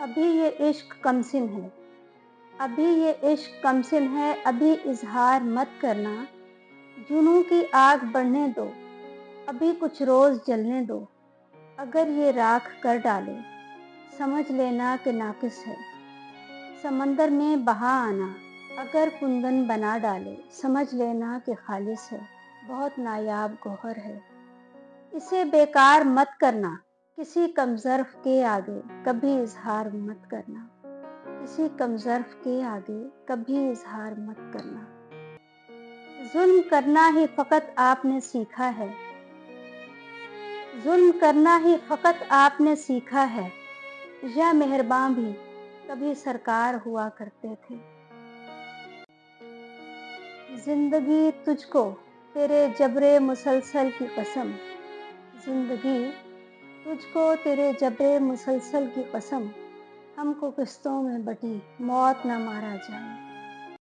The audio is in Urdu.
ابھی یہ عشق کمسن ہے، ابھی یہ عشق کمسن ہے، ابھی اظہار مت کرنا، جنوں کی آگ بڑھنے دو، ابھی کچھ روز جلنے دو، اگر یہ راکھ کر ڈالے سمجھ لینا کہ ناقص ہے، سمندر میں بہا آنا اگر کندن بنا ڈالے سمجھ لینا کہ خالص ہے، بہت نایاب گوہر ہے، اسے بیکار مت کرنا، کسی کم ظرف کے آگے کبھی اظہار مت کرنا، کسی کم ظرف کے آگے کبھی اظہار مت کرنا۔ ظلم کرنا ہی فقط آپ نے سیکھا ہے، ظلم کرنا ہی فقط آپ نے سیکھا ہے، یا مہرباں بھی کبھی سرکار ہوا کرتے تھے۔ زندگی تجھ کو تیرے جبر مسلسل کی قسم، زندگی تجھ کو تیرے جبر مسلسل کی قسم، ہم کو قسطوں میں بٹی موت نہ مارا جائے۔